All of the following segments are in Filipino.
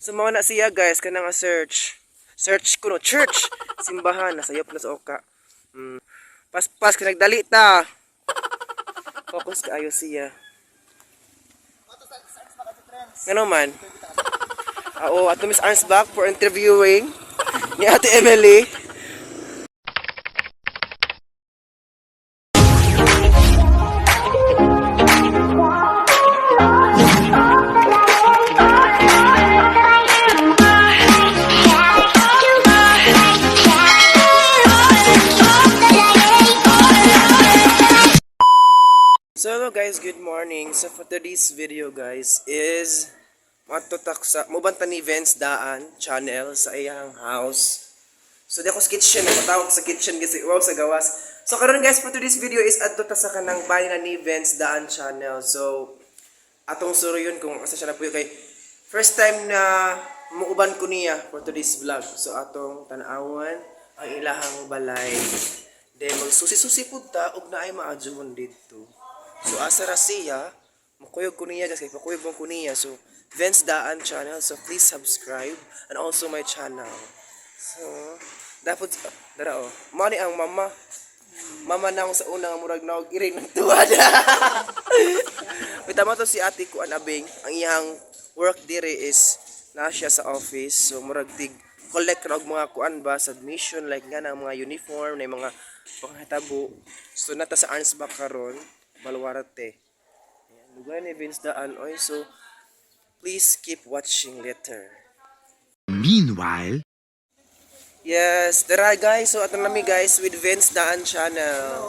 So mga na siya guys, kanang search. Search ko no, church. Simbahan, nasayop na sa oka. Pas nagdali ta. Focus kaayo siya. Ano man? Oo, ato Miss Arns back for interviewing ni Ate Emily. So hello guys, good morning. So for today's video guys is matutak sa mubanta ni Vince Daan channel sa iyang house. So di ako sa kitchen, napatawag sa kitchen kasi wow sa gawas. So karon guys, for today's video is adto ta sa kanang bahay na ni Vince Daan channel. So atong suruyon kung asa siya na puyo kay first time na muuban ko niya for today's vlog. So atong tan-awan ang ilahang balay. Then magsusi-susi pud ta ug naay maadjuhon dito. So asa ra siya, makuyog ko niya kasi pakuyog ko niya. So Vince Daan channel, so please subscribe and also my channel. So dapat dara oh, mani ang mama. Mama na ako sa unang murag na og iri ng tuwad. Bitama to si ate ko anabing, ang iyang work dire is na siya sa office. So murag tig collect og mga kuan ba submission like nga ng mga uniform na mga panghitabo. So nata sa Arnsbach karon. Baluarte. Ayan, lugar ni Vince Daan. Oy, so please keep watching later. Meanwhile, yes, tara guys. So ato nami guys with Vince Daan channel.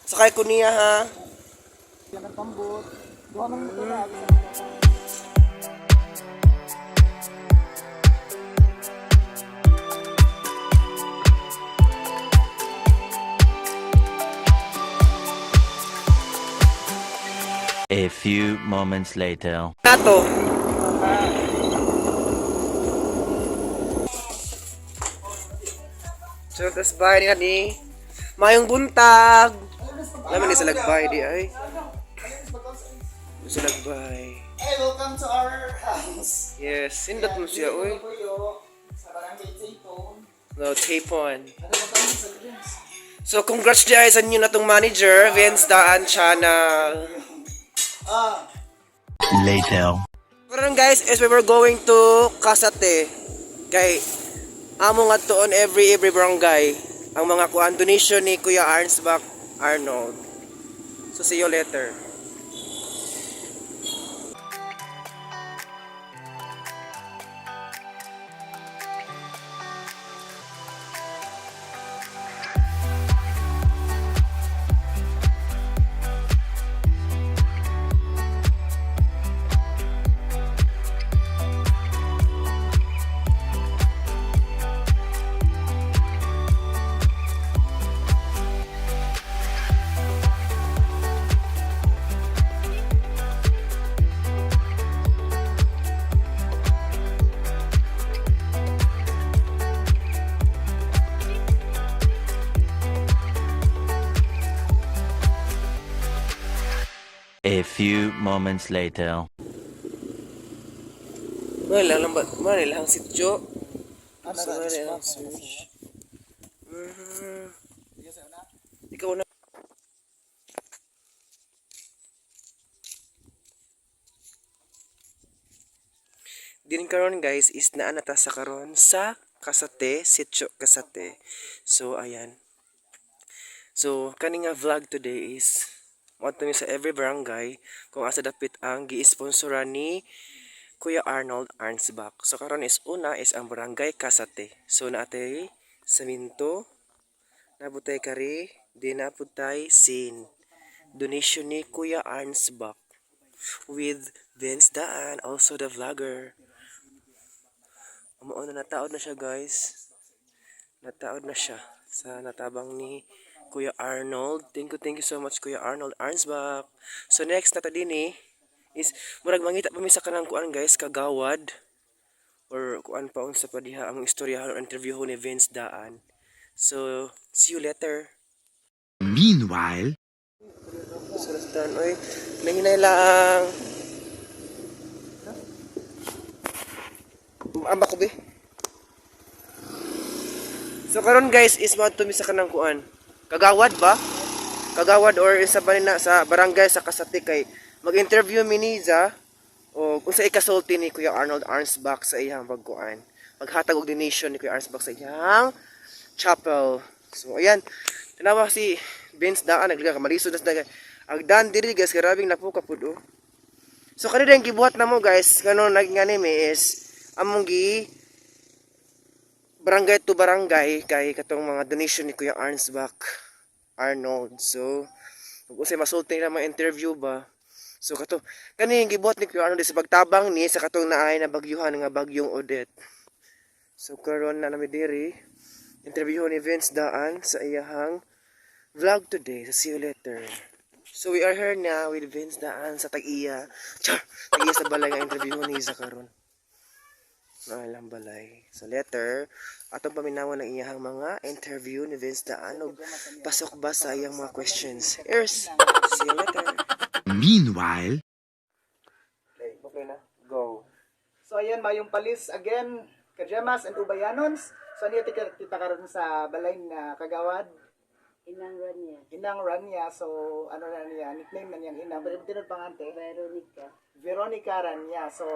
Sakay ko niya ha. A few moments later. Nato. So tas bahay niya ni Mayong buntag. Naman ni sa lagbay di ay. Sa lagbay. Hey, welcome to our house. Yes, sindot mo siya oy. Sa barangay Tapon. No, Tapon. So congrats guys sa inyo na tong manager, Vince Daan channel. Later. Karon guys, is we were going to Kasate. Kay amo nga to on every barangay ang mga kuan donation ni Kuya Arnsbach Arnold. So see you later. A few moments later. Wala lang ba? Wala lang sityo. So wala lang search. Ikaw na. Din karon guys is naa nata sa karon sa Kasate, Sitio Kasate. So ayan. So kani nga vlog today is moto sa every barangay kung asa dapit ang gi-sponsoran ni Kuya Arnold Arnsbach. So karon is una is ang barangay Kasate. So naatay Saminto, nabutay kari, di naputay sin. Donation ni Kuya Arnsbach with Vince Daan, also the vlogger. Umuuna nataod na siya guys. Nataod na siya sa natabang ni Kuya Arnold. Thank you so much Kuya Arnold Arnsbach. So next na ta din is murag mangita pa mi sa kanang kuan guys, kagawad or kuan pa unsa pa diha ang istorya or interview ni Vince Daan. So see you later. meanwhile, Sarastan oy, nahinay lang. amba ko be. So karon guys is mo to mi sa kanang kuan. Kagawad ba? Kagawad or isa ba na sa barangay sa Kasati kay mag-interview mi ni Za o kung sa ikasulti ni Kuya Arnold Arnsbach sa iyang pagkuan. Maghatag og donation ni Kuya Arnsbach sa iyang chapel. So ayan, tanawa si Vince Daan naglaga malisod na daga. Agdan diri guys karabing napuka pud oh. So kanina yung gibuhat na mo guys, kanon naging anime is among gi barangay to barangay kay katong mga donation ni Kuya Arnsbach Arnold. So kung usay masulti na mga interview ba. So kato kani yung gibuhat ni Kuya Arnold sa pagtabang ni sa katong naay na bagyuhan nga bagyong Odette. So karon na nami diri interview ni Vince Daan sa iyahang vlog today. So see you later. So we are here now with Vince Daan sa Tag-iya. Char! Tag-iya sa balay nga interview ni Iza karon. Naalang balay. So later, atong paminawan ng iyahang mga interview ni Vince Daan. Og pasok ba sa iyang mga questions? Ears! See you later. Meanwhile, Okay na. Go. So ayan, mayong palis again, Kajemas and Ubayanons. So niya kita karon sa balay na Kagawad. Inang Rania, Inang Rania, so ano na niya, nickname na niyang Inang. Pero tinod pangante, Veronica. Veronica Rania. So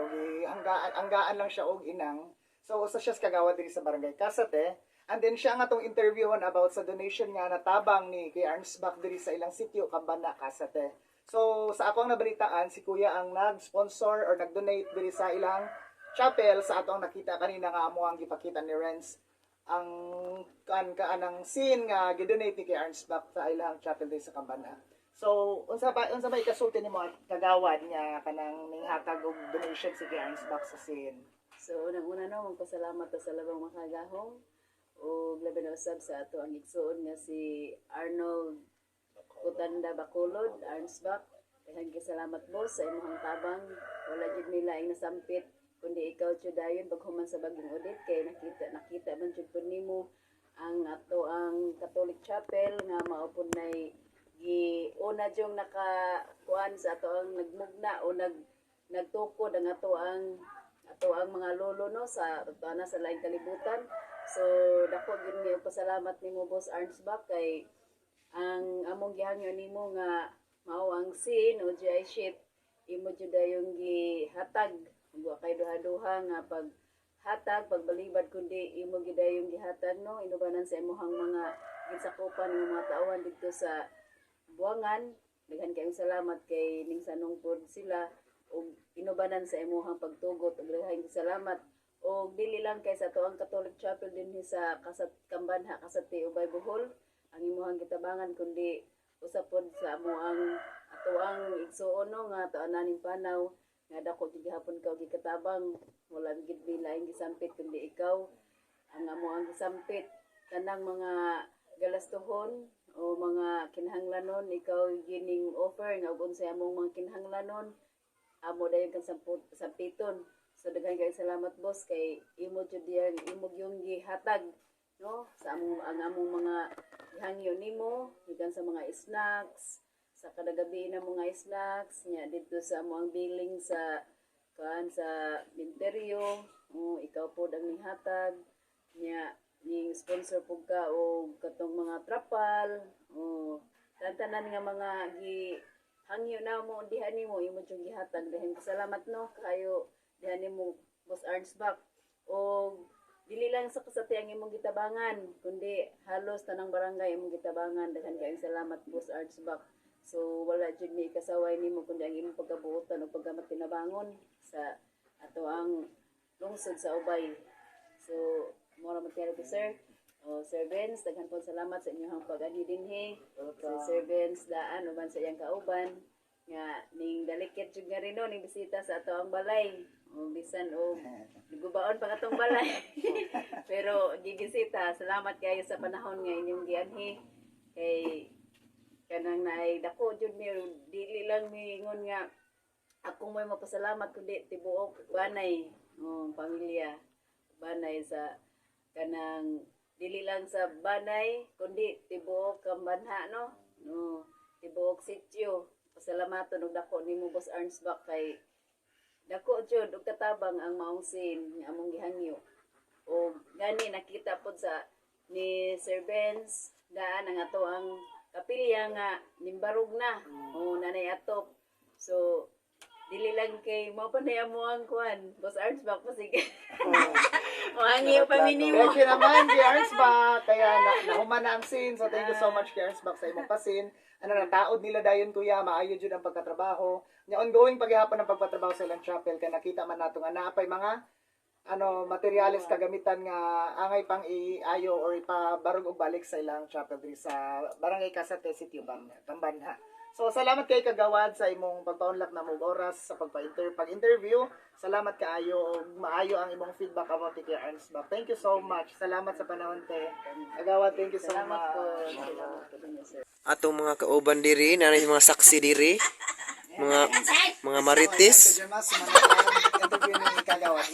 anggaan lang siya og Inang. So usa siya sa Kagawad diri sa Barangay Kasate. And then siya nga tong interviewon about sa donation nga natabang ni Kuya Arnsbach diri sa ilang sitio Kambana, Kasate. So sa akong nabalitaan, si Kuya ang nag-sponsor or nag-donate diri sa ilang chapel sa atong nakita kanina nga amo ang gipakita ni Renz ang kanang scene nga gidonate ni kay Arnsbach sa ilang chapel diri sa Kambana. So unsa ba ikasulti nimo at Kagawad nga kanang ninghatag og donation si kay Arnsbach sa scene? So, unang-una no, magpasalamat ta sa labang makagahong o labi na usab sa ato ang igsuon nga si Arnold Kutanda Bacolod, Arnsbach. Daghang salamat boss sa imong tabang. Wala jud nila ang nasampit kundi ikaw jud dayon paghuman sa bagong Odette kay nakita man jud pud nimo ang ato ang Catholic Chapel nga mao pud nay una jung nakakuan sa ato ang nagmugna o nagtukod ang ato ang mga lolo no sa na sa laing kalibutan. So dako gyud mi pasalamat nimo boss Arnsbach kay ang among gihangyo nimo nga mao ang scene o GI ship imo jud dayong gihatag wa kay duha-duha nga paghatag pagbalibad kundi imo gid dayong gihatag no inubanan sa imong mga ginsakupan ng mga tauhan dito sa Buangan. Daghan kayong salamat kay ning sanong pod sila ug inubanan sa imong pagtugot ug daghan salamat og dili lang kay sa tuang Catholic Chapel dinhi sa Kambanha Kasati Ubay Bohol ang imong gitabangan kundi usap pod sa amo ang ato ang igsuon no nga taananing panaw nga dako gid gihapon ka og gikatabang wala gid bilaing gisampit kundi ikaw ang amo ang gisampit kanang mga galastuhon o mga kinahanglanon ikaw gining offer nga ug unsay among mga kinahanglanon amo dayon kang sampiton. So daghan kay salamat boss kay imo jud diyan imo yung gihatag no sa among mga gihangyo nimo gikan sa mga snacks sa kada gabi na mga snacks nya dito sa amo ang billing sa Minterio ikaw pod ang nihatag nya ning sponsor pug ka o katong mga trapal tanan nga mga hangyo na mo diha nimo imo jud gihatag dahin salamat no kayo diha nimo boss Arnsbach o dili lang sa Kasati ang imong gitabangan kundi halos tanang barangay imong gitabangan daghan kayong salamat boss Arnsbach. So wala jud mi kasaway nimo kundi ang imong pagkabuotan o pagkamatinabangon sa ato ang lungsod sa Ubay. So mo ra magkaya ko sir. O Sir Vince, daghan po salamat sa inyong pag-ani dinhi. Si Sir Vince daan uban sa iyang kauban nga ning dalikit jud nga rin no ning bisita sa ato ang balay. O bisan o gubaon pa katong balay. Pero gigisita, salamat kayo sa panahon nga inyong gianhi kay kanang naay dako jud mi dili lang mi ingon nga akong may mapasalamat kundi tibuok banay pamilya banay sa kanang dili lang sa banay kundi tibuok Kambanha no tibuok sitio. Pasalamaton og dako nimo boss Arnsbach kay dako jud og katabang ang maong scene nga among gihangyo. O gani nakita pod sa ni Sir Benz daan ang ato ang kapilya nga nimbarog na. O nanay atop. So dili lang kay mo pa na mo ang kuan. Boss Arns back pa sige. O hangi pa minimo. Thank you naman, kay Arnsbach. Kaya nahuman na ang scene. So, thank you so much, kay Arnsbach, sa imong pasin. Ano na, taod nila dayon, kuya. Maayo dyan ang pagkatrabaho. Nya ongoing paghihapon ng pagpatrabaho sa ilang chapel. Kaya nakita man nato nga naapay mga materialis kagamitan nga angay pang iayo or ipabarog og balik sa ilang chapel diri sa Barangay Casate, City of Tambanha. So, salamat kay Kagawad sa imong pagpaunlak na mong oras sa pag-interview. Salamat kaayo ug maayo ang imong feedback about kay Arnsbach. Thank you so much. Salamat sa panahon te. Kagawad, thank you so Salamat much. po. Salamat po ninyo, sir. Atong mga kauban diri, nanay mga saksi diri. Mga marites. Thank you, Jamas, sa mga interview ni Kagawad.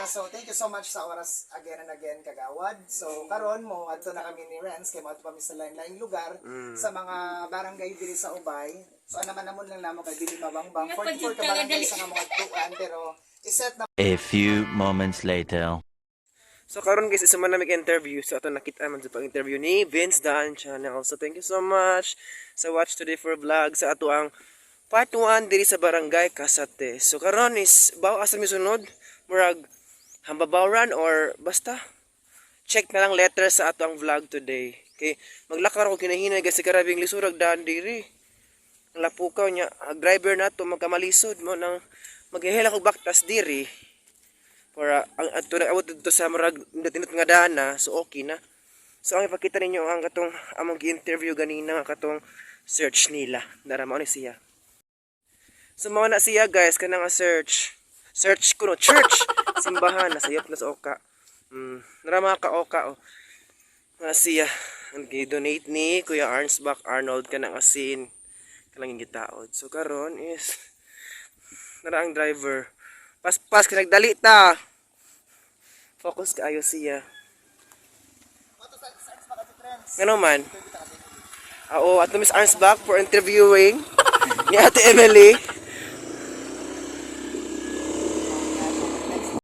So, thank you so much sa oras again and again, Kagawad. So, karon mo, adto na kami ni Renz, kay mo pa mi sa lain-laing lugar, sa mga barangay diri sa Ubay. So, naman namon lang namo kay dili mabangbang. 44 ka barangay sa nga mga tuan, pero iset na A few moments later. So karon guys, isa man na interview. So ato nakita man sa pag-interview ni Vince Daan Channel. So thank you so much sa watch today for vlog sa ato ang part 1 diri sa Barangay Casate. So karon is bawo asa mi sunod, murag hambabawran or basta check na lang letter sa ato ang vlog today. Okay, maglakar ko kinahinay guys sa karabing lisurag daan diri. Ang lapukaw niya, driver na to magkamalisod mo nang maghihela ko baktas diri. Para ang ato na awot dito sa murag datinot nga dana, so okay na. So ang ipakita ninyo ang katong among gi-interview ganina nga katong search nila. Dara mao ni siya. So mao na siya guys kanang search. Search ko no church, simbahan nasayop na sa oka. Dara mga ka-oka oh. Na siya ang gi-donate ni Kuya Arnsbach Arnold kanang asin kanang gitaod. So karon is dara ang driver. Pas kinagdali ta. Focus kaayo siya. Ngano man? Oo, ato Miss Arnsbach for interviewing ni Ate Emily.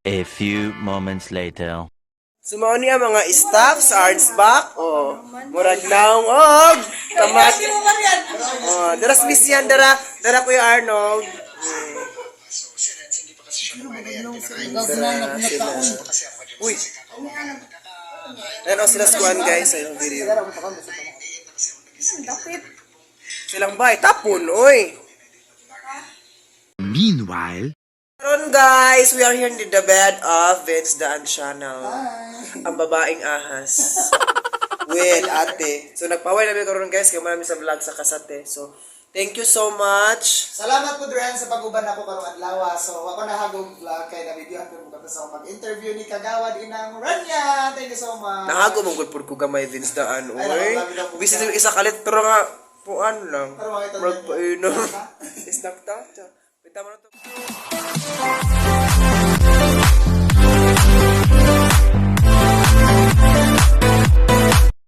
A few moments later. Sumao niya mga staff sa Arnsbach. Oh, murag naong og kamat. Oh, daras Miss yan dara Kuya Arnold. Uy. Ano sila skuan guys sa ilang video. Silang bay tapon oy. Meanwhile, Karon guys, we are here in the bed of Vince Daan Channel. Ang babaeng ahas. With ate. So nagpaway namin karon guys kay marami sa vlog sa Casate. So thank you so much. Salamat po Dren sa pag-uban ako karong adlaw. So ako nahagog vlog kay nabidyohan ko mo sa mag-interview ni Kagawad inang Rania. Thank you so much. Nahago mong good ko gamay Vince Daan. Oy. Ay, Bisis yung isa kalit pero nga puan lang. Pero makita Murag pa ino. Is nakta. Kita mo na to.